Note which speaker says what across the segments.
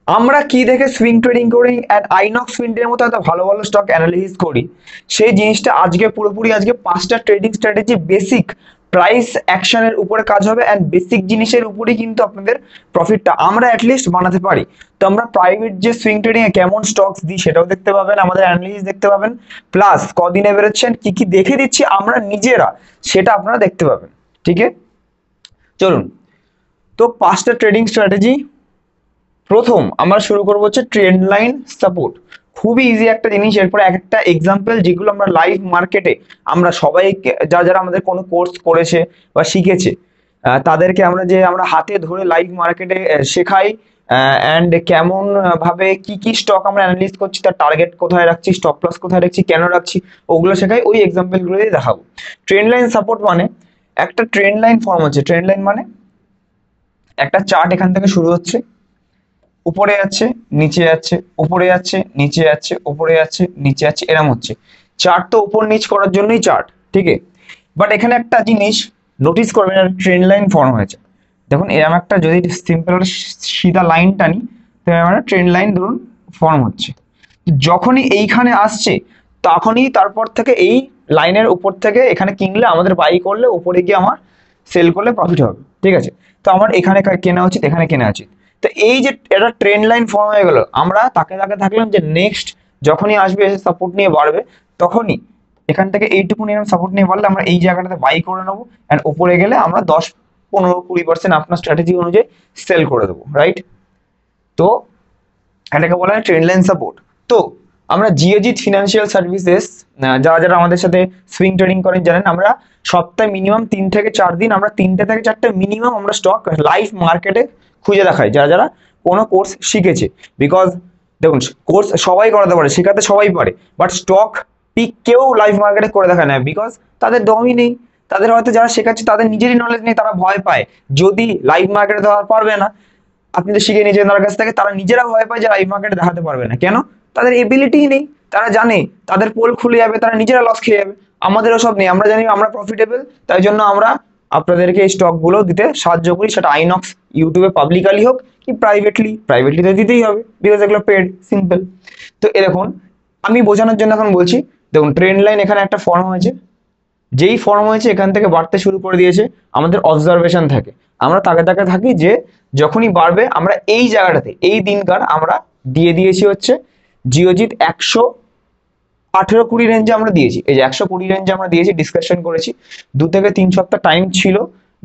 Speaker 1: আমরা কি দেখে সুইং ট্রেডিং করি অ্যান্ড আইনক্স ফিনটের মতো এত ভালো ভালো স্টক অ্যানালিসিস করি, সেই জিনিসটা আজকে পুরোপুরি আজকে 5টা ট্রেডিং স্ট্র্যাটেজি বেসিক প্রাইস অ্যাকশনের উপরে কাজ হবে অ্যান্ড বেসিক জিনিসের উপরেই কিন্তু আপনাদের প্রফিটটা আমরা অ্যাটলিস্ট বানাতে পারি। তো আমরা প্রাইভেট যে সুইং ট্রেডিং এ কেমন স্টকস দিই সেটাও দেখতে পাবেন, আমাদের অ্যানালিসিস দেখতে পাবেন, প্লাস কদিনে বেরোচ্ছেন কি কি দেখে দিচ্ছি আমরা নিজেরা সেটা আপনারা দেখতে পাবেন। ঠিক আছে, চলুন। তো 5টা ট্রেডিং স্ট্র্যাটেজি। প্রথম আমরা শুরু করবো হচ্ছে ট্রেন্ড লাইন সাপোর্ট। খুবই ইজি একটা জিনিস, এরপরে এক একটা এক্সাম্পল যেগুলো আমরা লাইভ মার্কেটে আমরা সবাই যারা যারা আমাদের কোনো কোর্স করেছে বা শিখেছে তাদেরকে আমরা হাতে ধরে লাইভ মার্কেটে শেখাই অ্যান্ড কেমন ভাবে কি কি স্টক আমরা অ্যানালিস্ট করছি, তার টার্গেট কোথায় রাখছি, স্টপ লস কোথায় রাখছি, কেন রাখছি, ওগুলো শেখাই, ওই এক্সাম্পল গুলো দিয়ে দেখাবো। ট্রেন্ড লাইন সাপোর্ট মানে একটা ট্রেন্ড লাইন ফর্ম হচ্ছে। ট্রেন্ড লাইন মানে একটা চার্ট এখান থেকে শুরু হচ্ছে, উপরে যাচ্ছে, নিচে যাচ্ছে, উপরে যাচ্ছে, নিচে যাচ্ছে, উপরে যাচ্ছে, নিচে যাচ্ছে, এরম হচ্ছে। চার্ট তো উপর নিচ করার জন্যই চার্ট, ঠিক আছে। বাট এখানে একটা জিনিস নোটিস করবেন, ট্রেন্ড লাইন ফর্ম হয়েছে। দেখুন এরম একটা যদি সিম্পল সিধা লাইন টানি, তাহলে আমরা ট্রেন্ড লাইন ধরুন ফর্ম হচ্ছে। যখনই এইখানে আসছে তখনই তারপর থেকে এই লাইনের উপর থেকে এখানে কিনলে আমাদের বাই করলে উপরে গিয়ে আমার সেল করলে প্রফিট হবে, ঠিক আছে। তো আমার এখানে কেনা উচিত, এখানে কেনা উচিত। তো এই যে এটা ট্রেন্ড লাইন ফর্ম হয়ে গেল, আমরা তাকে তাকে থাকলাম যে নেক্সট যখনই আসবে এসে সাপোর্ট নিয়ে বাড়বে, তখনই এখান থেকে এইটুকু নিয়ে সাপোর্ট নিয়ে বাড়লে আমরা এই জায়গাটাতে বাই করে নেবো অ্যান্ড উপরে গেলে আমরা 10, 15, 20% আপনার স্ট্র্যাটেজি অনুযায়ী সেল করে দেবো, রাইট। তো এটাকে বলা হয় ট্রেন্ড লাইন সাপোর্ট। তো আমরা জিওজিৎ ফিনান্সিয়াল সার্ভিসেস যারা যারা আমাদের সাথে সুইং ট্রেডিং করেন জানেন, আমরা সপ্তাহে মিনিমাম 3 থেকে 4 দিন আমরা 3টে থেকে 4টে মিনিমাম আমরা স্টক লাইভ মার্কেটে খুঁজে দেখাই যারা যারা কোনো কোর্স শিখেছে। বিকজ দেখুন কোর্স সবাই করাতে পারে, শেখাতে সবাই পারে, বাট স্টক পিক কেউ লাইভ মার্কেটে করে দেখায় না, বিকজ তাদের দমই নেই। তাদের হয়তো যারা শেখাচ্ছে তাদের নিজেরই নলেজ নেই, তারা ভয় পায় যদি লাইভ মার্কেটে দেওয়া পারবে না, আপনি তো শিখে নিয়েছেন তার কাছ থেকে, তারা নিজেরা ভয় পায় যে লাইভ মার্কেটে দেখাতে পারবে না। কেন? তাদের এবিলিটি নেই, তারা জানে তাদের পোল খুলে যাবে, তারা নিজেরা লস খেয়ে যাবে। আমাদেরও সব নেই, আমরা জানি আমরা প্রফিটেবল, তাই জন্য আমরা আপনাদেরকে এই স্টক গুলো দিতে সাহায্য করি, সেটা আইনক্স ইউটিউবে পাবলিকালি হোক কি প্রাইভেটলি তো দিতেই হবে, বিকজ এগুলো পেড, সিম্পল। তো এরকম আমি বোঝানোর জন্য এখন বলছি। দেখুন ট্রেন্ড লাইন এখানে একটা ফর্ম হয়েছে, যেই ফর্ম হয়েছে এখান থেকে বাড়তে শুরু করে দিয়েছে, আমাদের অবজারভেশন থাকে, আমরা তাকে তাকে থাকি যে যখনই বাড়বে আমরা এই জায়গাটাতে এই দিনকার আমরা দিয়ে দিয়েছি হচ্ছে জিওজিৎ 118-20 রেঞ্জে আমরা দিয়েছি। এই যে 120 রেঞ্জে আমরা দিয়েছি, ডিসকাশন করেছি 2 থেকে 3 সপ্তাহ টাইম ছিল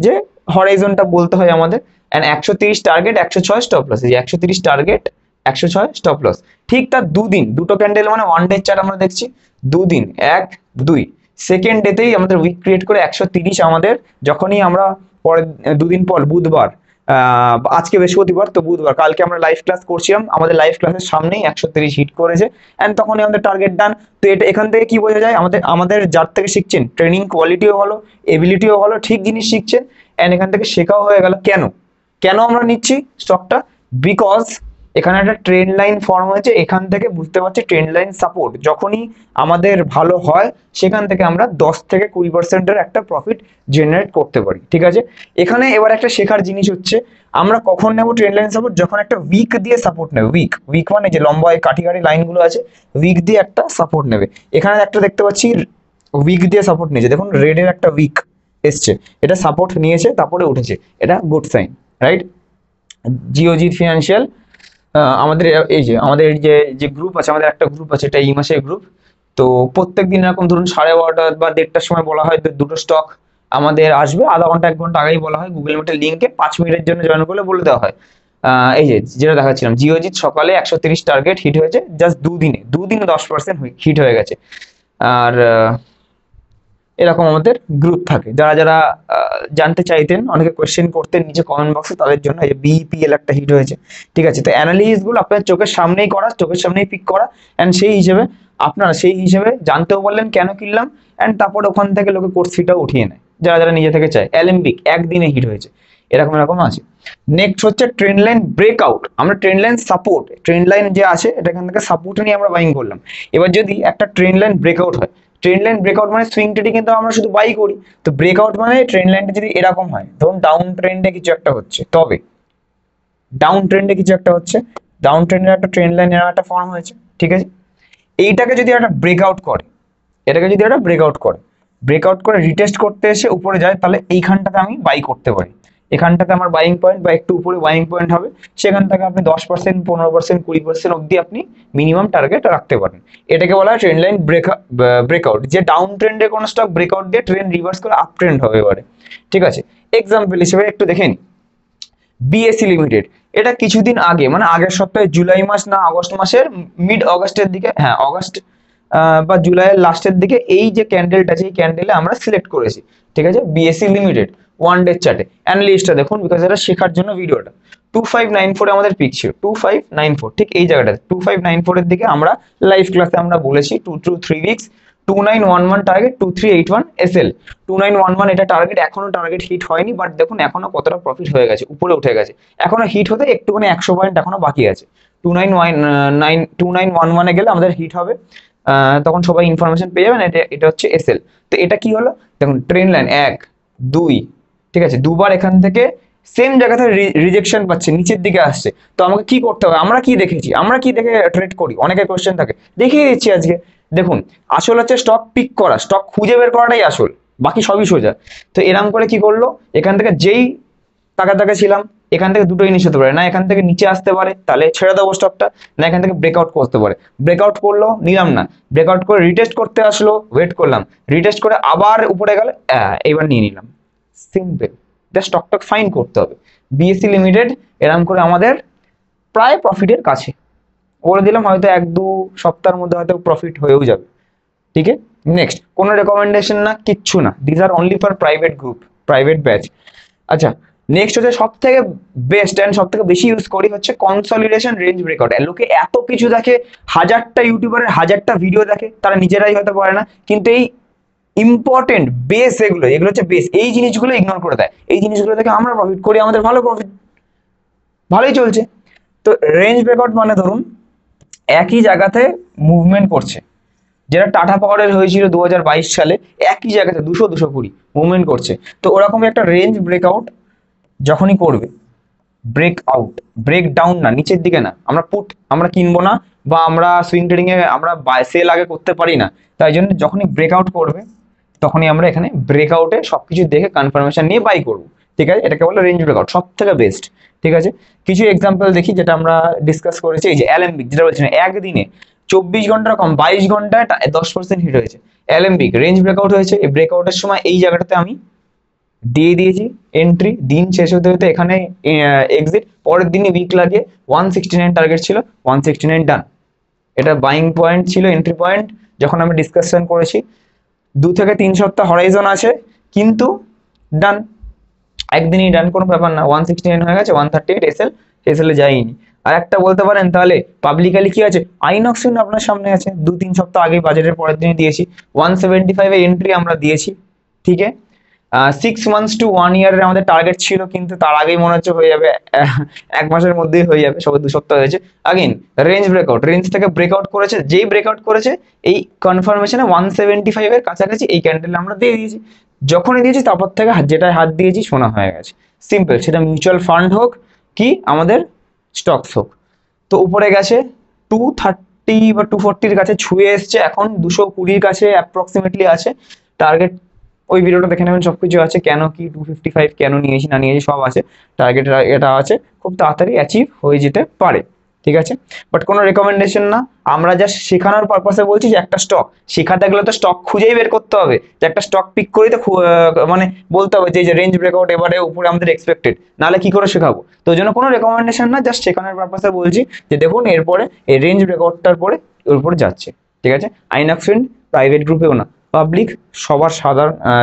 Speaker 1: যে হরাইজনটা বলতে হয় আমাদের, এন্ড 130 টার্গেট, 106 স্টপ লস। এই যে 130 টার্গেট, 106 স্টপ লস। ঠিক তার দুদিন দুটো ক্যান্ডেল মানে ওয়ান ডে চার্ট আমরা দেখছি, দুদিন 1, 2 সেকেন্ড ডেতেই আমাদের উইক ক্রিয়েট করে 130 আমাদের, যখনই আমরা পরে দুদিন পর বুধবার, আজকে বৃহস্পতিবার, তো বুধবার কালকে আমরা লাইভ ক্লাস করছিলাম, আমাদের লাইভ ক্লাসের সামনেই 130 হিট করেছে এন্ড তখনই আমাদের টার্গেট ডান। তো এটা এখান থেকে কি বোঝা যায়, আমাদের আমাদের যার থেকে শিখছেন ট্রেনিং কোয়ালিটিও ভালো, এবিলিটিও ভালো, ঠিক জিনিস শিখছেন এন্ড এখান থেকে শেখাও হয়ে গেল। কেন কেন আমরা নিচ্ছি স্টকটা? বিকজ এখানে একটা ট্রেন্ড লাইন ফর্ম হয়েছে, এখান থেকে বুঝতে পারছি ট্রেন্ড লাইন সাপোর্ট যখনই আমাদের ভালো হয় সেখান থেকে আমরা 10 থেকে 20% একটা প্রফিট জেনারেট করতে পারি, ঠিক আছে। এখানে এবার একটা শেখার জিনিস হচ্ছে, আমরা কখন নেব ট্রেন্ড লাইন সাপোর্ট? যখন একটা উইক দিয়ে সাপোর্ট নেবে। উইক উইক মানে যে লম্বা কাঠি কাঠি লাইনগুলো আছে, উইক দিয়ে একটা সাপোর্ট নেবে। এখানে একটা দেখতে পাচ্ছি উইক দিয়ে সাপোর্ট নিয়েছে, দেখুন রেডের একটা উইক এসছে, এটা সাপোর্ট নিয়েছে তারপরে উঠেছে, এটা গুড সাইন, রাইট। জিওজিৎ ফিনান্সিয়াল আমাদের এই যে আমাদের যে যে গ্রুপ আছে, আমাদের একটা গ্রুপ আছে, এটা এই মাসের গ্রুপ। তো প্রত্যেক দিন এরকম ধরুন 12:30 বা 1:30টার সময় বলা হয় দুটো স্টক আমাদের আসবে, আধা ঘন্টা 1 ঘন্টা আগেই বলা হয়, গুগল মিটের লিঙ্কে 5 মিনিটের জন্য জয়েন করলে বলে দেওয়া হয়। এই যে যেটা দেখাচ্ছিলাম জিওজিৎ সকালে 130 টার্গেট হিট হয়েছে, জাস্ট দুদিনে 10% হিট হয়ে গেছে। আর এরকম আমাদের গ্রুপ থাকে, যারা যারা জানতে চাইতেন, অনেকে কোয়েশ্চেন করতেন নিচে কমেন্ট বক্সে, তাদের জন্য এই যে বিপিএল একটা হিট হয়েছে, ঠিক আছে। তো অ্যানালিসিস গুলো আপনার চোখের সামনেই করা, চোখের সামনেই পিক করা, এন্ড সেই হিসেবে আপনারা সেই হিসেবে জানতেও পারলেন কেন কিনলাম, এন্ড তারপর ওখান থেকে লোকে কোর্স ফিটাও উঠিয়ে নেয় যারা যারা নিজে থেকে চায়। অ্যালেম্বিক একদিনে হিট হয়েছে, এরকম এরকম আছে। নেক্সট হচ্ছে ট্রেন্ড লাইন ব্রেকআউট। আমরা trend line support, trend line যে আছে এটা এখান থেকে সাপোর্ট নিয়ে আমরা বাইং করলাম। এবার যদি একটা ট্রেন্ড লাইন ব্রেকআউট হয়, ট্রেন্ড লাইন ব্রেকআউট মানে সুইং ট্রেডিং কিন্তু আমরা শুধু বাই করি, তো ব্রেকআউট মানে ট্রেন্ড লাইনটা যদি এরকম হয়, ধরুন ডাউন ট্রেন্ডে কিছু একটা হচ্ছে, তবে ডাউন ট্রেন্ডে কিছু একটা হচ্ছে, ডাউন ট্রেন্ডের একটা ট্রেন্ড লাইন এর একটা ফর্ম হয়েছে, ঠিক আছে। এইটাকে যদি একটা ব্রেকআউট করে, এটাকে যদি একটা ব্রেকআউট করে রিটেস্ট করতে এসে উপরে যায়, তাহলে এইখানটাতে আমি বাই করতে পারি। এখানটাতে আমার বাইং পয়েন্ট বা একটু উপরে বাইং পয়েন্ট হবে, সেখান থেকে আপনি 10%, 15%, 20% অব্দি আপনি মিনিমাম টার্গেট রাখতে পারেন। এটাকে বলা হয় ট্রেন্ড লাইন ব্রেকআউট। যে ডাউন ট্রেন্ডে কোনো স্টক ব্রেকআউট দিয়ে ট্রেন্ড রিভার্স করে আপ ট্রেন্ড হবে এবারে, ঠিক আছে। এক্সাম্পল হিসেবে একটু দেখে নিন, বিএসসি লিমিটেড, এটা কিছুদিন আগে মানে আগের সপ্তাহে জুলাই মাস না আগস্ট মাসের মিড অগস্টের দিকে, হ্যাঁ অগস্ট বা জুলাইয়ের লাস্টের দিকে এই যে ক্যান্ডেলটা আছে এই ক্যান্ডেলে আমরা সিলেক্ট করেছি, ঠিক আছে, বিএসসি লিমিটেড ওয়ান ডে চার্টে। অ্যানালিস্টটা দেখুন, বিকজ এটা শেখার জন্য ভিডিওটা। 2594 আমাদের পিক ছিল, 2594, ঠিক এই জায়গাটাতে 2594 এর দিকে আমরা লাইভ ক্লাসে আমরা বলেছি 2 to 3 উইকস 2911 টার্গেট, 2381 এসএল। 2911 এটা টার্গেট, এখনো টার্গেট হিট হয়নি, বাট দেখুন এখনো কতটা প্রফিট হয়ে গেছে, উপরে উঠে গেছে। এখনো হিট হতে একটুখানি 100 পয়েন্ট এখনো বাকি আছে। 2911 এ গেলে আমাদের হিট হবে, তখন সবাই ইনফরমেশন পেয়ে যাবেন। এটা হচ্ছে এসএল। তো এটা কি হলো দেখুন, ট্রেন লাইন 1 2, ঠিক আছে, দুবার এখান থেকে সেম জায়গাতে রিজেকশন পাচ্ছে, নিচের দিকে আসছে। তো আমাকে কি করতে হবে, আমরা কি দেখেছি, আমরা কি দেখে ট্রেড করি, অনেকের কোশ্চেন থাকে, দেখিয়ে দিচ্ছি আজকে। দেখুন আসল হচ্ছে স্টক পিক করা, স্টক খুঁজে বের করাটাই আসল, বাকি সবই সোজা। তো এরকম করে কি করলো, এখান থেকে যেই তাকে ছিলাম, এখান থেকে দুটো জিনিস হতে পারে, না এখান থেকে নিচে আসতে পারে তাহলে ছেড়ে দেবো স্টকটা, না এখান থেকে ব্রেকআউট করতে পারে। ব্রেকআউট করলো, নিলাম না, ব্রেকআউট করে রিটেস্ট করতে আসলো, ওয়েট করলাম, রিটেস্ট করে আবার উপরে গেলে এইবার নিয়ে নিলাম, সিম্পল। স্টকটা ফাইন করতে হবে। বিএসসি লিমিটেড এরকম করে আমাদের প্রায় প্রফিটের কাছে বলে দিলাম, হয়তো 1-2 সপ্তাহের মধ্যে হয়তো প্রফিট হয়েও যাবে, ঠিক আছে। নেক্সট, কোনো রেকমেন্ডেশন না, কিচ্ছু না, this are only for private group, private batch. আচ্ছা, নেক্সট হচ্ছে সব থেকে বেস্ট অ্যান্ড সব থেকে বেশি ইউজ করি হচ্ছে কনসলিডেশন রেঞ্জ ব্রেকআউট। লোকে এত কিছু দেখে, 1000টা ইউটিউবারের 1000টা ভিডিও দেখে, তারা নিজেরাই হয়তো পারে না, কিন্তু এই ইম্পর্টেন্ট বেস, এগুলো হচ্ছে বেস, এই জিনিসগুলো ইগনোর করে দেয়। এই জিনিসগুলো থেকে আমরা প্রফিট করি, আমাদের ভালো প্রফিট, ভালোই চলছে। তো রেঞ্জ ব্রেকআউট মানে ধরুন একই জায়গাতে মুভমেন্ট করছে, যেটা টাটা পাওয়ারের হয়েছিল 2022 সালে, একই জায়গাতে 200-220 মুভমেন্ট করছে। তো ওরকমই একটা রেঞ্জ ব্রেকআউট যখনই করবে, ব্রেক ডাউন না, নিচের দিকে না, আমরা কিনবো না, বা আমরা সুইং ট্রেডিং এ আমরা সেল আগে করতে পারি না, তাই জন্য যখনই ব্রেকআউট করবে তখনই আমরা এখানে ব্রেকআউটে সবকিছু দেখে কনফার্মেশন নিয়ে বাই করবো, ঠিক আছে। এটাকে বলে রেঞ্জ ব্রেকআউট, সব থেকে বেস্ট, ঠিক আছে। কিছু এক্সাম্পল দেখি যেটা আমরা ডিসকাস করেছি। এই যে অ্যালেম্বিক, যেটা বলছিলাম একদিনে 24 ঘন্টা কম 22 ঘন্টায় 10% হিট হয়েছে, অ্যালেম্বিক রেঞ্জ ব্রেকআউট হয়েছে। এই ব্রেকআউটের সময় এই জায়গাটাতে আমি দিয়ে দিয়েছি এন্ট্রি, দিন শেষ হতে হতে এখানে এক্সিট, পরের দিনই উইক লাগিয়ে 169 টার্গেট ছিল, 169 ডান। এটা বাইং পয়েন্ট ছিল, এন্ট্রি পয়েন্ট, যখন আমি ডিসকাশন করেছি 2 থেকে 3 সপ্তাহ হরাইজন আছে, কিন্তু ডান, একদিনই ডান, কোনো ব্যাপার না। 169 হয়ে গেছে, 138 এসএল এ যায়নি। আর একটা বলতে পারেন তাহলে পাবলিকালি কি আছে, আইনক্স আপনার সামনে আছে, 2-3 সপ্তাহ আগে বাজেটের পরের দিনই দিয়েছি, 175 এ এন্ট্রি আমরা দিয়েছি, ঠিক আছে। 6 months to 1 year আমাদের টার্গেট ছিল, কিন্তু তার আগেই মনে হচ্ছে হয়ে যাবে, 1 মাসের মধ্যেই হয়ে যাবে, সবে 2 সপ্তাহ হয়েছে। আগেন রেঞ্জ ব্রেকআউট, রেঞ্জ থেকে ব্রেকআউট করেছে, যেই ব্রেকআউট করেছে এই কনফার্মেশনে 175 এর কাছাকাছি এই ক্যান্ডেল আমরা দিয়ে দিয়েছি। যখনই দিয়েছি তারপর থেকে যেটায় হাত দিয়েছি সোনা হয়ে গেছে, সিম্পল। সেটা মিউচুয়াল ফান্ড হোক কি আমাদের স্টকস হোক। তো উপরে গেছে 230 বা 240 কাছে ছুঁয়ে এসছে, এখন 220 কাছে অ্যাপ্রক্সিমেটলি আছে টার্গেট। ওই ভিডিওটা দেখে নেবেন, সবকিছু আছে, কেন কি 255 কেন নিয়েছি না নিয়েছি সব আছে, টার্গেট এটা আছে, খুব তাড়াতাড়ি অ্যাচিভ হয়ে যেতে পারে, ঠিক আছে। বাট কোনো রেকমেন্ডেশন না, আমরা জাস্ট শেখানোর পারপাসে বলছি যে একটা স্টক শেখাতে গেলে তো স্টক খুঁজেই বের করতে হবে, যে একটা স্টক পিক করি তো মানে বলতে হবে যে রেঞ্জ ব্রেকআউট এবারে উপরে আমাদের এক্সপেক্টেড, নাহলে কি করে শেখাবো। তো ওই জন্য কোনো রেকমেন্ডেশন না, জাস্ট শেখানোর পারপাসে বলছি যে দেখুন এরপরে এই রেঞ্জ ব্রেকআউটটার পরে ওর উপরে যাচ্ছে, ঠিক আছে। আইনক্স ফিল্ড প্রাইভেট গ্রুপেও না, পাবলিক, সবার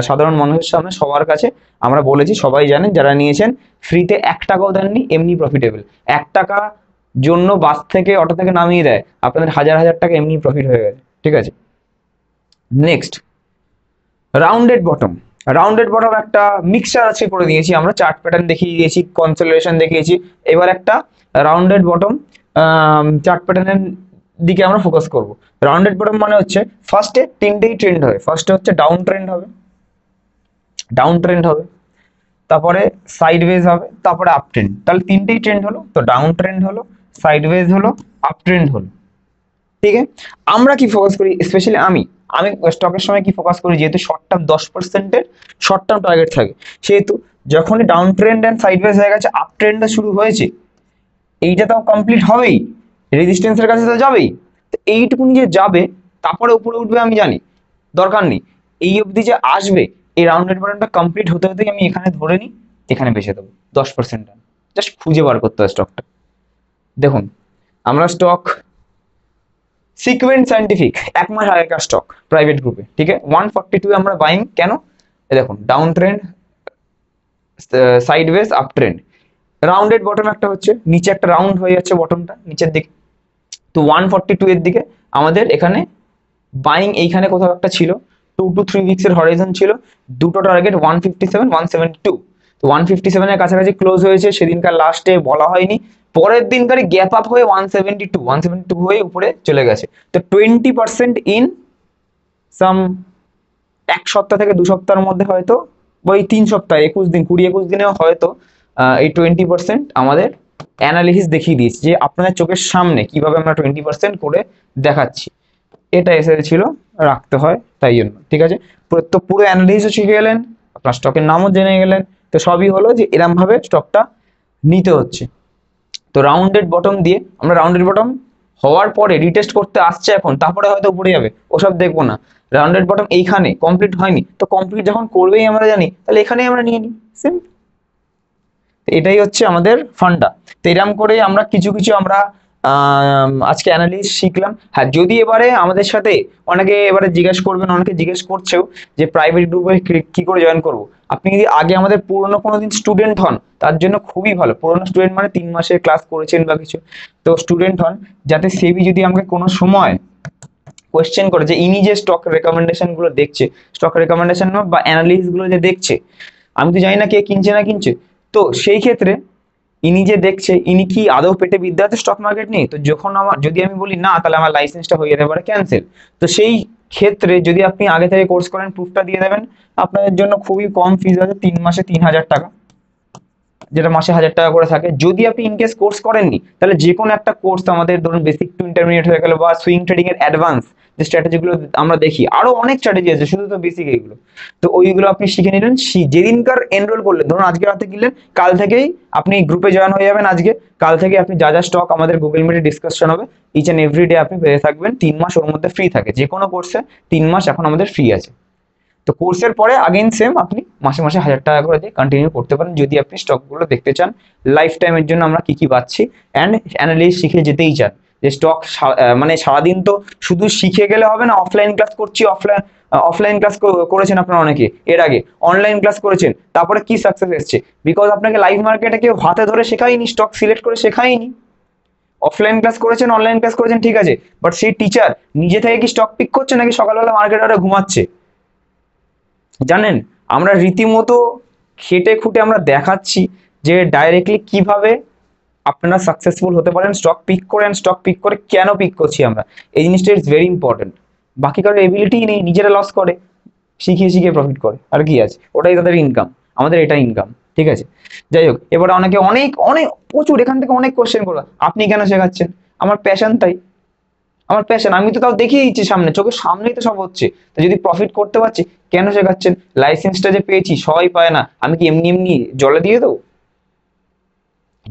Speaker 1: সাধারণ মানুষের সামনে সবার কাছে আমরা বলেছি, সবাই জানেন, যারা নিয়েছেন ফ্রিতে 1 টাকাও দেননি, এমনি প্রফিটেবল। 1 টাকা জন্য বাস থেকে অটো থেকে নামিয়ে দেয়, আপনাদের হাজার হাজার টাকা এমনি প্রফিট হয়ে গেছে, ঠিক আছে। Next, rounded bottom. Rounded bottom একটা মিক্সচার আজকে করে দিয়েছি আমরা, চার্ট প্যাটার্ন দেখিয়ে দিয়েছি, কনসলিডেশন দেখিয়েছি। এবার একটা রাউন্ডেড বটম চার্ট প্যাটার্নের দিকে আমরা ফোকাস করব। রাউন্ডেড বটম মানে হচ্ছে ফার্স্টে 3টেই ট্রেন্ড হবে, ফার্স্টে হচ্ছে ডাউন ট্রেন্ড হবে, তারপরে সাইডওয়েজ হবে, তারপরে আপ ট্রেন্ড। তাহলে 3টেই ট্রেন্ড হলো, তো ডাউন ট্রেন্ড হলো, সাইডওয়েজ হলো, আপ ট্রেন্ড হলো, ঠিক আছে। আমরা কি ফোকাস করি, স্পেশালি আমি আমি স্টকের সময় কি ফোকাস করি, যেহেতু শর্ট টার্ম 10%-এর শর্ট টার্ম টার্গেট থাকে, সেহেতু যখনই ডাউন ট্রেন্ড অ্যান্ড সাইডওয়েজ হয়ে গেছে, আপ ট্রেন্ডটা শুরু হয়েছে, এইটা তো কমপ্লিট হবেই, রেজিস্ট্যান্সের কাছে তো যাবেই, তো এইটুকুনি যে যাবে তারপরে উপরে উঠবে আমি জানি, দরকার নেই, এই অবধি যে আসবে, এই রাউন্ডেড বাটনটা কমপ্লিট হতে হতেই আমি এখানে ধরে নিই, এখানে বেছে দেবো 10%, জাস্ট খুঁজে বার করতে হয় স্টকটা। দেখুন আমরা স্টক সিকোয়েন্ট সায়েন্টিফিক 1 মাস আগেকার স্টক প্রাইভেট গ্রুপে, ঠিক আছে, 142 আমরা বাইং কেন, দেখুন down trend, sideways, up trend, rounded bottom একটা হচ্ছে, নিচে একটা রাউন্ড হয়ে যাচ্ছে বটমটা নিচের দিকে, তো 142 এর দিকে আমাদের এখানে বাইং এইখানে কোথাও একটা ছিল, 2 to 3 উইকস এর হরাইজন ছিল, দুটো টার্গেট 157 172, তো 157 এর কাছাকাছি ক্লোজ হয়েছে, সেদিনকার লাস্টে বলা হয়নি, পরের দিনকার গ্যাপ আপ হয়ে 172 হয়ে উপরে চলে গেছে, তো 20% ইন সাম 1 সপ্তাহ থেকে 2 সপ্তাহের মধ্যে হয়তো, ওই 3 সপ্তাহ 21 দিন 20-21 দিনেও হয়তো এই 20% আমাদের অ্যানালিসিস দেখিয়ে দিয়েছে, যে আপনাদের চোখের সামনে কিভাবে আমরা 20% করে দেখাচ্ছি, এটা এসেছিল রাখতে হয় তাই জন্য, ঠিক আছে। তো পুরো অ্যানালিসিসও শিখে গেলেন, আপনার স্টকের নামও জেনে গেলেন, তো সবই হলো যে এরম ভাবে স্টকটা নিতে হচ্ছে। তো রাউন্ডেড বটম দিয়ে আমরা রাউন্ডেড বটম হওয়ার পরে রিটেস্ট করতে আসছে এখন, তারপরে হয়তো উপরে যাবে, ওসব দেখবো না, রাউন্ডেড বটম এইখানে কমপ্লিট হয়নি, তো কমপ্লিট যখন করবেই আমরা জানি, তাহলে এখানেই আমরা নিয়ে নিই, সিম্পল। এটাই হচ্ছে আমাদের ফান্ডা। তো এরকম করে আমরা কিছু কিছু আমরা আজকে অ্যানালিসিস শিখলাম। হ্যাঁ, যদি এবারে আমাদের সাথে অনেকে এবারে জিজ্ঞেস করবেন, অনেকে জিজ্ঞেস করছেও যে প্রাইভেট গ্রুপে কি করে জয়েন করব। আপনি যদি আগে আমাদের পুরনো কোনো দিন স্টুডেন্ট হন, তার জন্য খুবই ভালো, পুরনো স্টুডেন্ট মানে 3 মাসের ক্লাস করেছেন বা কিছু, তো স্টুডেন্ট হন, যাতে সেবি যদি আমাকে কোনো সময় কোয়েশ্চেন করে যে ইনি যে স্টক রেকমেন্ডেশন গুলো দেখছে, স্টক রেকমেন্ডেশন বা অ্যানালিসিস গুলো যে দেখছে, আমি তো জানি না কে কিনছে না কিনছে, তো সেই ক্ষেত্রে ইনি যে দেখছে, ইনি কি আদৌ পেটে বিদ্যা আছে স্টক মার্কেট নিয়ে, তো যখন আমার যদি আমি বলি না, তাহলে আমার লাইসেন্সটা হয়ে যেতে পারে ক্যান্সেল। তো সেই ক্ষেত্রে যদি আপনি আগে থেকে কোর্স করেন, প্রুফটা দিয়ে দেবেন, আপনাদের জন্য খুবই কম ফিজ আছে, 3 মাসে 3000 টাকা, যেটা মাসে 1000 টাকা করে থাকে। যদি আপনি ইনকেস কোর্স করেননি, তাহলে যে কোনো একটা কোর্স, আমাদের ধরুন বেসিক টু ইন্টারমিডিয়েট হয়ে গেল, বা সুইং ট্রেডিং এর অ্যাডভান্স যে স্ট্র্যাটেজিগুলো আমরা দেখি, আরো অনেক স্ট্র্যাটেজি আছে, শুধু তো বেসিক এইগুলো, তো ওইগুলো আপনি শিখে নিলেন। যেদিনকার এনরোল করলেন, ধরুন আজকে রাতে কিনলেন, কাল থেকেই আপনি গ্রুপে জয়েন হয়ে যাবেন, আজকে কাল থেকে আপনি যা যা স্টক আমাদের গুগল মিটে ডিসকাশন হবে, ইচ এন্ড এভরি ডে আপনি পেয়ে থাকবেন। 3 মাস ওর মধ্যে ফ্রি থাকে, যে কোনো কোর্সে 3 মাস এখন আমাদের ফ্রি আছে। তো কোর্সের পরে আগেন সেম আপনি মাসে মাসে 1000 টাকা করে দিয়ে কন্টিনিউ করতে পারেন, যদি আপনি স্টকগুলো দেখতে চান লাইফ টাইমের জন্য আমরা কি কি পাচ্ছি, অ্যান্ড অ্যানালিসিস শিখে যেতেই চান। যে স্টক মানে সারাদিন তো শুধু শিখে গেলে হবে না, অফলাইন ক্লাস করছি, অফলাইন ক্লাস করেছেন আপনারা অনেকে, এর আগে অনলাইন ক্লাস করেছেন, তারপরে কি সাকসেস এসছে, বিকজ আপনাকে লাইভ মার্কেটে কেউ হাতে ধরে শেখায়নি, স্টক সিলেক্ট করে শেখায়নি। অফলাইন ক্লাস করেছেন, অনলাইন ক্লাস করেছেন, ঠিক আছে, বাট সেই টিচার নিজে থেকে কি স্টক পিক করছে, নাকি সকালবেলা মার্কেটে ঘুমাচ্ছে? জানেন, আমরা রীতিমতো খেটে খুঁটে আমরা দেখাচ্ছি যে ডাইরেক্টলি কিভাবে আপনারা সাকসেসফুল হতে পারেন স্টক পিক করেন, স্টক পিক করে কেন পিক করছি আমরা, এই জিনিসটা ইজ ভেরি ইম্পর্টেন্ট। বাকি কারোর এবিলিটি নেই, নিজেরা লস করে, শিখিয়ে শিখিয়ে প্রফিট করে, আর কি আছে, ওটাই তাদের ইনকাম, আমাদের এটা ইনকাম, ঠিক আছে। যাই হোক, এবারে অনেকে অনেক অনেক প্রচুর এখান থেকে অনেক কোশ্চেন করবে, আপনি কেন শেখাচ্ছেন? আমার প্যাশন, তাই আমার প্যাশন, আমি তো তাও দেখিয়ে দিচ্ছি সামনে, চোখের সামনেই তো সব হচ্ছে, তো যদি প্রফিট করতে পারছি কেন শেখাচ্ছেন? লাইসেন্সটা যে পেয়েছি সবাই পায় না, আমি কি এমনি এমনি জলে দিয়ে দেবো?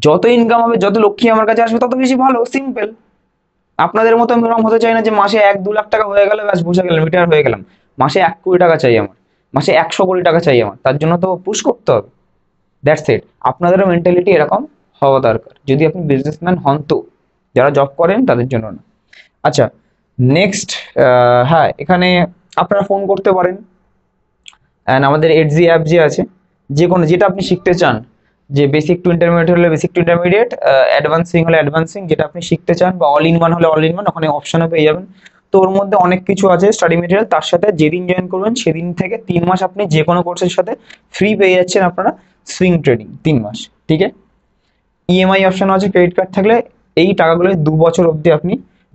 Speaker 1: যত ইনকাম হবে, যত লক্ষ্মী আমার কাছে আসবে, তত বেশি ভালো, সিম্পল। আপনাদের মতো আমি এরকম হতে চাই না যে মাসে 1-2 লাখ টাকা হয়ে গেলে ব্যাস বসে গেলাম, রিটায়ার হয়ে গেলাম। মাসে 1 কোটি টাকা চাই আমার, মাসে 100 কোটি টাকা চাই আমার, তার জন্য তো পুশ করতে হবে, দ্যাটস ইট। আপনাদেরও মেন্টালিটি এরকম হওয়া দরকার, যদি আপনি বিজনেসম্যান হন, তো যারা জব করেন তাদের জন্য না। আচ্ছা, নেক্সট, হ্যাঁ, এখানে আপনারা ফোন করতে পারেন, অ্যান্ড আমাদের এডজি অ্যাপ যে আছে, যে কোনো যেটা আপনি শিখতে চান, যে বেসিক টু ইন্টারমিডিয়েট হলে বেসিক টু ইন্টারমিডিয়েট, অ্যাডভান্সিং হলে অ্যাডভান্সিং, যেটা আপনি শিখতে চান, বা অল ইন ওয়ান হলে অল ইন ওয়ান, ওখানে অপশনও পেয়ে যাবেন। তো ওর মধ্যে অনেক কিছু আছে স্টাডি মেটেরিয়াল, তার সাথে যেদিন জয়েন করবেন সেদিন থেকে 3 মাস আপনি যে কোনো কোর্সের সাথে ফ্রি পেয়ে যাচ্ছেন আপনারা, সুইং ট্রেডিং 3 মাস, ঠিক আছে। ইএমআই অপশন আছে, ক্রেডিট কার্ড থাকলে এই টাকাগুলো 2 বছর অবধি আপনি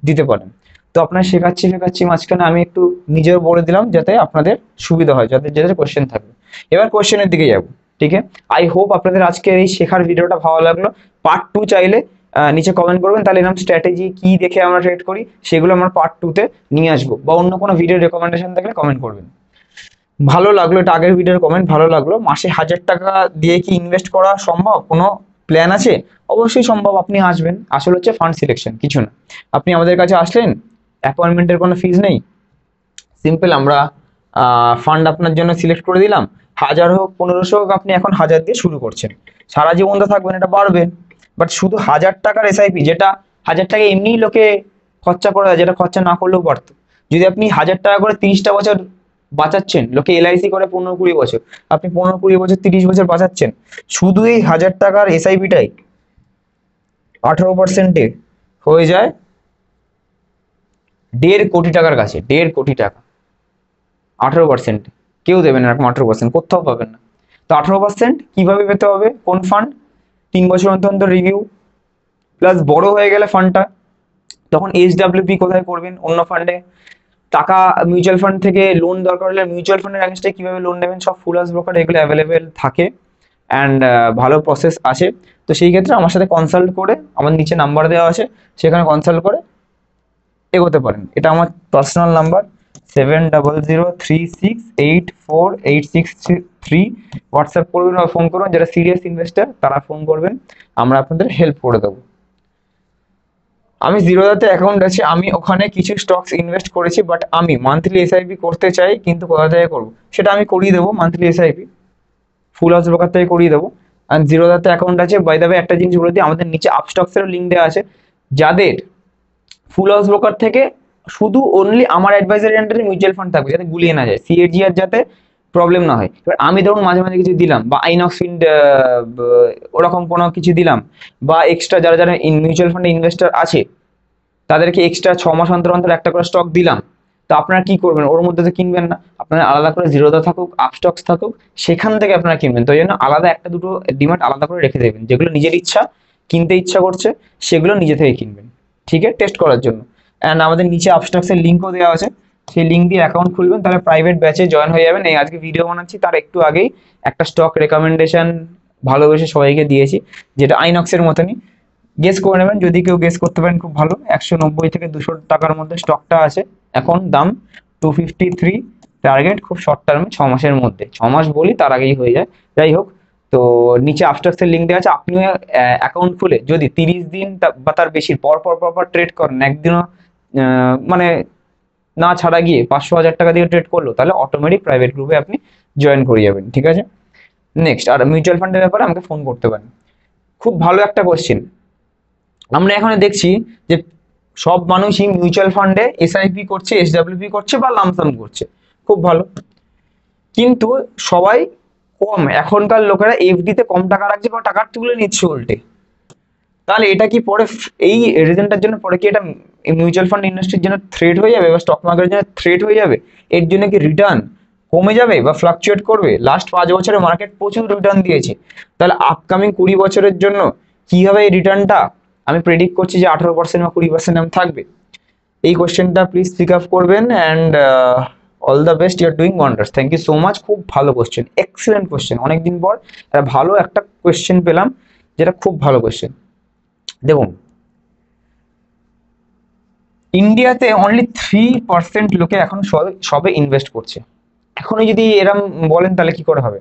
Speaker 1: দিতে পারেন। তো আপনার শেখাচ্ছি মাঝখানে আমি একটু নিজেও বলে দিলাম, যাতে আপনাদের সুবিধা হয়, যাদের যাদের কোশ্চেন থাকবে। এবার কোশ্চেনের দিকে যাব, ঠিক আছে। আই হোপ আপনাদের আজকের এই শেখার ভিডিওটা ভালো লাগলো। পার্ট 2 চাইলে নিচে কমেন্ট করবেন, তাহলে এরকম স্ট্র্যাটেজি কি দেখে আমরা ট্রেড করি সেগুলো আমরা পার্ট 2-তে নিয়ে আসবো, বা অন্য কোনো ভিডিও রেকমেন্ডেশন থাকলে কমেন্ট করবেন। ভালো লাগলো, এটা আগের ভিডিওর কমেন্ট, ভালো লাগলো। মাসে 1000 টাকা দিয়ে কি ইনভেস্ট করা সম্ভব? কোনো প্ল্যান আছে? অবশ্যই সম্ভব, আপনি আসবেন। আসলে হচ্ছে ফান্ড সিলেকশন, কিছু না। আপনি আমাদের কাছে আসলেন, অ্যাপয়েন্টমেন্টের কোনো ফিজ নেই, সিম্পল আমরা ফান্ড আপনার জন্য সিলেক্ট করে দিলাম। 1000 হোক 1500 হোক, আপনি এখন 1000 দিয়ে শুরু করছেন, সারা জীবন তো থাকবেন, এটা বাড়বে। বাট শুধু 1000 টাকার এসআইপি, যেটা 1000 টাকা এমনিই লোকে খরচা করে দেয়, যেটা খরচা না করলেও পারতো। যদি আপনি 1000 টাকা করে 30টা বছর বাঁচাচ্ছেন, লোকে এলআইসি করে 15-20 বছর, আপনি 15-20 বছর 30 বছর বাঁচাচ্ছেন, শুধু এই 1000 টাকার এসআইপিটাই 18%-এ হয়ে যায় 1.5 কোটি টাকার কাছে। 1.5 কোটি টাকা 18%, কেউ দেবেন এরকম 18%, কোথাও পাবেন না। তো 18% কিভাবে পেতে হবে? কোন ফান্ড? 3 বছর অন্তর অন্তর রিভিউ, প্লাস বড় হয়ে গেলে ফান্ডটা, তখন এইচডাব্লিউপি কোথায় করবেন? অন্য ফান্ডে। টাকা মিউচুয়াল ফান্ড থেকে লোন দরকার হলে মিউচুয়াল ফান্ডের অ্যাগেন্সটে কিভাবে লোন নেবেন, সব ফুল হাউস ব্রোকার এগুলো অ্যাভেলেবেল থাকে, অ্যান্ড ভালো প্রসেস আছে। তো সেই ক্ষেত্রে আমার সাথে কনসাল্ট করে, আমার নিচে নাম্বার দেওয়া আছে, সেখানে কনসাল্ট করে এগোতে পারেন। এটা আমার পার্সোনাল নাম্বার, 7003684863। হোয়াটসঅ্যাপ করবেন বা ফোন করবেন, যারা সিরিয়াস ইনভেস্টার তারা ফোন করবেন, আমরা আপনাদের হেল্প করে দেবো। আমি জিরোদাতে অ্যাকাউন্ট আছে, আমি ওখানে কিছু স্টকস ইনভেস্ট করেছি, বাট আমি মান্থলি এসআইপি করতে চাই, কিন্তু কোথা থেকে করবো সেটা আমি করিয়ে দেবো। Monthly SIP full house broker থেকে করিয়ে দেবো। আর জিরোদাতে অ্যাকাউন্ট আছে। বাই দ্য ওয়ে একটা জিনিস বলে দিই, আমাদের নিচে আপস্টক্সেরও লিঙ্ক দেওয়া আছে। যাদের ফুল হাউস ব্রোকার থেকে শুধু অনলি আমার অ্যাডভাইজারি আন্ডারে মিউচুয়াল ফান্ড থাকবে, যাতে গুলিয়ে না যায়, সিএজিআর যাতে প্রবলেম না হয়। এবার আমি ধরুন মাঝে মাঝে কিছু দিলাম, বা আইনক্স ফিন্ড ওরকম কোনো কিছু দিলাম, বা এক্সট্রা যারা যারা মিউচুয়াল ফান্ডে ইনভেস্টার আছে তাদেরকে এক্সট্রা 6 মাস অন্তর অন্তর একটা করে স্টক দিলাম, তো আপনারা কি করবেন? ওর মধ্যে তো কিনবেন না, আপনারা আলাদা করে জিরোদা থাকুক আপস্টক্স থাকুক সেখান থেকে আপনারা কিনবেন। তো এই জন্য আলাদা একটা দুটো ডিমাট আলাদা করে রেখে দেবেন, যেগুলো নিজের ইচ্ছা কিনতে ইচ্ছা করছে সেগুলো নিজে থেকে কিনবেন, ঠিক আছে, টেস্ট করার জন্য। অ্যান্ড আমাদের নিচে আপস্টক্সের লিঙ্কও দেওয়া আছে, সেই লিঙ্ক দিয়ে অ্যাকাউন্ট খুলবেন, তাহলে প্রাইভেট ব্যাচে জয়েন হয়ে যাবেন। এই আজকে ভিডিও বানাচ্ছি তার একটু আগেই একটা স্টক রেকমেন্ডেশন ভালোবেসে সবাইকে দিয়েছি, যেটা আইনক্সের মতনই। গেস করে নেবেন, যদি কেউ গেস করতে পারেন খুব ভালো। 190 থেকে 200 টাকার মধ্যে স্টকটা আছে, এখন দাম 253, টার্গেট খুব শর্ট টার্মে 6 মাসের মধ্যে, 6 মাস বলি তার আগেই হয়ে যায়। যাই হোক, তো নিচে আপস্টক্সের লিঙ্ক দেওয়া আছে, আপনিও অ্যাকাউন্ট খুলে যদি 30 দিন বা তার বেশি পর পর পর পর ট্রেড করেন, একদিনও মানে না ছাড়া গিয়ে 500-1000 টাকা দিয়ে ট্রেড করলো, তাহলে অটোমেটিক প্রাইভেট গ্রুপে আপনি জয়েন করে যাবেন, ঠিক আছে। নেক্সট, আর মিউচুয়াল ফান্ডের ব্যাপারে আমাকে ফোন করতে পারেন। খুব ভালো একটা কোশ্চেন, আমরা এখানে দেখছি যে সব মানুষই মিউচুয়াল ফান্ডে এসআইপি করছে, এসডব্লিউপি করছে বা লামসাম করছে, খুব ভালো। কিন্তু সবাই কম, এখনকার লোকেরা এফডিতে কম টাকা রাখছে বা টাকা তুলে নিচ্ছে উল্টে। তাহলে এটা কি পরে, এই রিজনটার জন্য পরে কি এটা মিউচুয়াল ফান্ড ইন্ডাস্ট্রির জন্য থ্রেট হয়ে যাবে, বা স্টক মার্কেটের জন্য থ্রেট হয়ে যাবে? এর জন্য কি রিটার্ন কমে যাবে বা ফ্লাকচুয়েট করবে? লাস্ট 5 বছরে মার্কেট প্রচুর রিটার্ন দিয়েছে, তাহলে আপকামিং 20 বছরের জন্য কি হবে এই রিটার্নটা? আমি প্রেডিক্ট করছি যে 18% বা 20% থাকবে। এই কোশ্চেনটা প্লিজ পিক আপ করবেন, and all the best, you are doing wonders. Thank you so much, খুব ভালো কোশ্চেন, এক্সিলেন্ট কোশ্চেন। অনেকদিন পর ভালো একটা কোশ্চেন পেলাম, যেটা খুব ভালো কোশ্চেন। দেখুন, ইন্ডিয়াতে অনলি 3% লোকে এখন সবে ইনভেস্ট করছে। এখনই যদি এরম বলেন তাহলে কি করে হবে?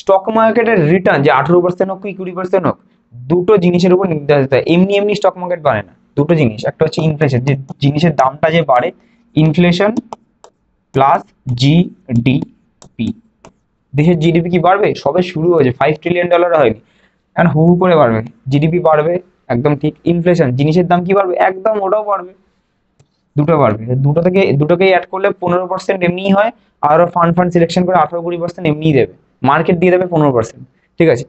Speaker 1: স্টক মার্কেটের রিটার্ন যে 18% হোক কি 20% হোক, দুটো জিনিসের উপর নির্ধারিত হয়। এমনি এমনি স্টক মার্কেট বাড়ে না, দুটো জিনিস, একটা হচ্ছে ইনফ্লেশন, যে জিনিসের দামটা যে বাড়ে, ইনফ্লেশন প্লাস জিডিপি। দেশের জিডিপি কি বাড়বে? সবে শুরু হয়েছে, $5 ট্রিলিয়ন হয়নি, এখন হু হু করে বাড়বে, জিডিপি বাড়বে, একদম ঠিক। ইনফ্লেশন, জিনিসের দাম কি বাড়বে? একদম ওটাও বাড়বে, দুটো বাড়বে। দুটোকেই অ্যাড করলে 15% এমনিই হয়, আরো ফান্ড সিলেকশন করে 18-20% এমনিই দেবে, মার্কেট দিয়ে দেবে 15%, ঠিক আছে।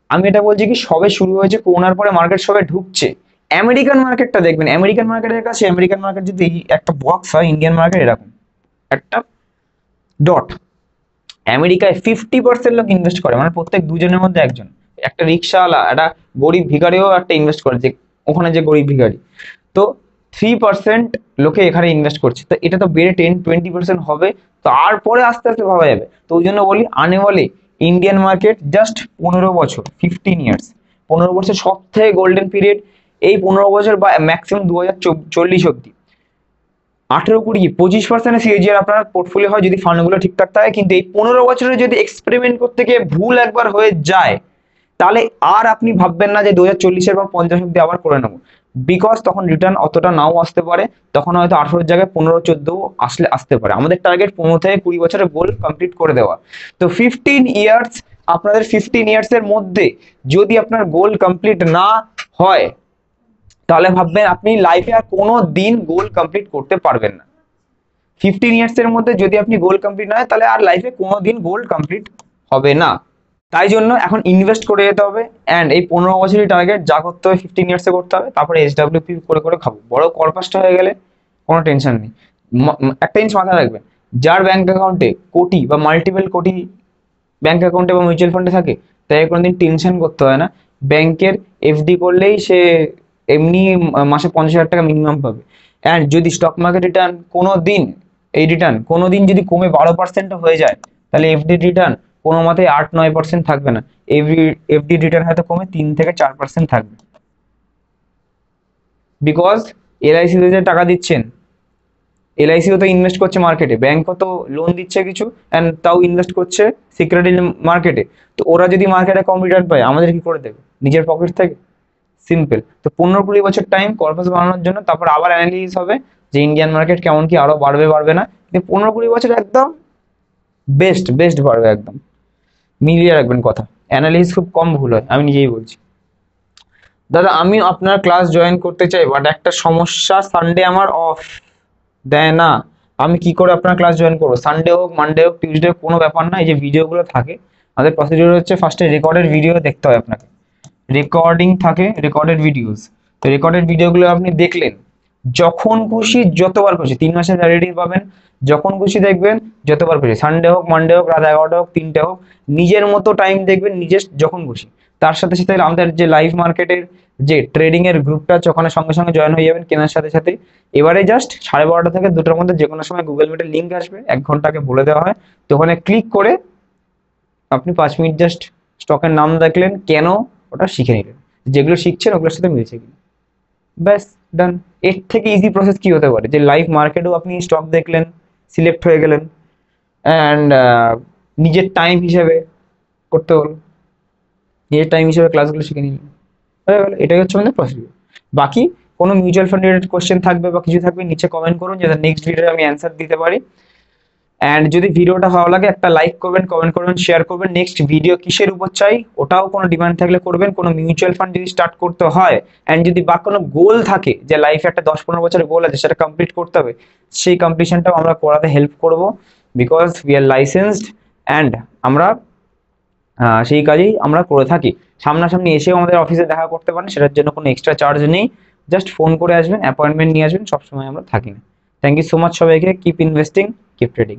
Speaker 1: আমি এটা বলছি কি, সবে শুরু হয়েছে, করোনার পরে মার্কেট সবে ঢুকছে। আমেরিকান মার্কেটটা দেখবেন, আমেরিকান মার্কেটের কাছে, আমেরিকান মার্কেট যদি একটা বক্স হয়, ইন্ডিয়ান মার্কেট এরকম একটা ডট। আমেরিকায় 50% লোক ইনভেস্ট করে, মানে প্রত্যেক দুজনের মধ্যে একজন। একটা রিক্সাওয়ালা, একটা গরিব ভিখারিও একটা ইনভেস্ট করে, যে ওখানে যে গরিব ভিখারি। তো 3% লোকে এখানে ইনভেস্ট করছে, তো এটা তো বেড়ে 10-20% হবে, তারপরে আস্তে আস্তে ভাবা যাবে। তো ওই জন্য বলি, আনে বলে ইন্ডিয়ান মার্কেট জাস্ট 15 বছর, 15 ইয়ার্স, 15 বছর সব থেকে গোল্ডেন পিরিয়ড। এই 15 বছর বা ম্যাক্সিমাম 2040 অব্দি 18-20-25% সিএজিআর আপনার পোর্টফোলিও হয় যদি ফান্ডগুলো ঠিকঠাক থাকে। কিন্তু এই 15 বছরে যদি এক্সপেরিমেন্ট করতে গিয়ে ভুল একবার হয়ে যায়, তাহলে আর আপনি ভাববেন না যে 2040 বা 50 অব্দি আবার করে নেবো, বিকজ তখন রিটার্ন অতটা নাও আসতে পারে, তখন হয়তো 18 জায়গায় 15-14 আসতে পারে। আমাদের টার্গেট 15 থেকে 20 বছরের গোল কমপ্লিট করে দেওয়া। তো 15 ইয়ার্স, আপনাদের 15 ইয়ার্স এর মধ্যে যদি আপনার গোল কমপ্লিট না হয়, তাহলে ভাববেন আপনি লাইফে আর কোনো দিন গোল কমপ্লিট করতে পারবেন না। 15 ইয়ার্স এর মধ্যে যদি আপনি গোল কমপ্লিট না হয়, তাহলে আর লাইফে কোনো দিন গোল কমপ্লিট হবে না। তাই জন্য এখন ইনভেস্ট করে যেতে হবে, অ্যান্ড এই 15 বছরের টার্গেট যা করতে হবে 15 ইয়ার্সে করতে হবে। তারপরে SWP করে করে খাবো। বড় কর্পাসটা হয়ে গেলে কোনো টেনশন নেই। একটা জিনিস মাথায় রাখবেন, যার ব্যাংক অ্যাকাউন্টে কোটি বা মাল্টিপল কোটি ব্যাংক অ্যাকাউন্টে বা মিউচুয়াল ফান্ডে থাকে, তাই কোনোদিন টেনশন করতে হয় না। ব্যাংকের এফডি করলেই সে এমনি মাসে 50,000 টাকা মিনিমাম পাবে। অ্যান্ড যদি স্টক মার্কেট রিটার্ন কোনো দিন, এই রিটার্ন কোনো দিন যদি কমে 12% হয়ে যায়, তাহলে এফডি রিটার্ন কোনো মতে 8-9% থাকবে না। এফডি রিটার্ন হয়তো কমে 3-4% থাকবে। বিকজ এলআইসিতে যে টাকা দিচ্ছেন, এলআইসিও তো ইনভেস্ট করছে মার্কেটে, ব্যাংকও তো লোন দিচ্ছে কিছু, অ্যান্ড তাও ইনভেস্ট করছে সিকিউরিটি মার্কেটে। তো ওরা যদি মার্কেটে কম রিটার্ন পায়, আমাদের কি করে দেবে? নিজের পকেট থেকে। সিম্পল। তো 15-20 বছর টাইম কর্পাস বানানোর জন্য, তারপর আবার অ্যানালিসিস হবে যে ইন্ডিয়ান মার্কেট কেমন কি আরো বাড়বে বাড়বে না। কিন্তু 15-20 বছর একদম বেস্ট বাড়বে একদম। মিলিয়ে রাখবেন কথা, অ্যানালিসিস খুব কম ভুল হয়, আমি নিজেই বলছি। দাদা আমি আপনার ক্লাস জয়েন করতে চাই, বাট একটা সমস্যা, সানডে আমার অফ দেয় না। আমি কি করে আপনার ক্লাস জয়েন করবো? সানডে হোক, মানডে হোক, টিউসডে হোক, কোনো ব্যাপার না। এই যে ভিডিওগুলো থাকে, আমাদের প্রসিডিউর হচ্ছে ফার্স্টে রেকর্ডেড ভিডিও দেখতে হয় আপনাকে। রেকর্ডিং থাকে, রেকর্ডেড ভিডিওস। তো রেকর্ডেড ভিডিওগুলো আপনি দেখলেন, যখন খুশি যতবার খুশি 3 মাসের ভ্যালিডিটি পাবেন, যখন খুশি দেখবেন, যতবার খুশি, সানডে হোক, মানডে হোক, রাত 11টা হোক, 3টে হোক, নিজের মতো টাইম দেখবেন, নিজের যখন খুশি। তার সাথে সাথে আমাদের যে লাইভ মার্কেটের যে ট্রেডিং এর গ্রুপটা আছে, ওখানে সঙ্গে সঙ্গে জয়েন হয়ে যাবেন কেনার সাথে সাথে। এবারে জাস্ট 12:30 থেকে 2টার মধ্যে যে কোনো সময় গুগল মিটের লিঙ্ক আসবে, 1 ঘন্টাকে বলে দেওয়া হয়। তো ওখানে ক্লিক করে আপনি 5 মিনিট জাস্ট স্টকের নাম দেখলেন, কেন ওটা শিখে নিলেন, যেগুলো শিখছেন ওগুলোর সাথে মিলছে কিনা, ব্যাস ডান। এর থেকে ইজি প্রসেস কি হতে পারে? যে লাইভ মার্কেটেও আপনি স্টক দেখলেন, সিলেক্ট হয়ে গেলেন, অ্যান্ড নিজের টাইম হিসেবে করতে হলো, নিজের টাইম হিসেবে ক্লাসগুলো শিখে নিলেন, হয়ে গেল। এটাই হচ্ছে আমাদের প্রসিডিউর। বাকি কোনো মিউচুয়াল ফান্ড রিলেটেড কোশ্চেন থাকবে বা কিছু থাকবে, নিচে কমেন্ট করুন, যাতে নেক্সট ভিডিওতে আমি অ্যান্সার দিতে পারি। অ্যান্ড যদি ভিডিওটা ভালো লাগে, একটা লাইক করবেন, কমেন্ট করবেন, শেয়ার করবেন। নেক্সট ভিডিও কিসের উপর চাই, ওটাও কোনো ডিমান্ড থাকলে করবেন। কোনো মিউচুয়াল ফান্ড যদি স্টার্ট করতে হয়, অ্যান্ড যদি বা কোনো গোল থাকে যে লাইফে একটা 10-15 বছরের গোল আছে, সেটা কমপ্লিট করতে হবে, সেই কমপ্লিশনটাও আমরা করাতে হেল্প করব। Because we are licensed, and আমরা সেই কাজেই আমরা করে থাকি। সামনাসামনি এসেও আমাদের অফিসে দেখা করতে পারেন, সেটার জন্য কোনো এক্সট্রা চার্জ নেই। জাস্ট ফোন করে আসবেন, অ্যাপয়েন্টমেন্ট নিয়ে আসবেন, সবসময় আমরা থাকি না। থ্যাংক ইউ সো মাচ সবাইকে। Keep investing, keep trading.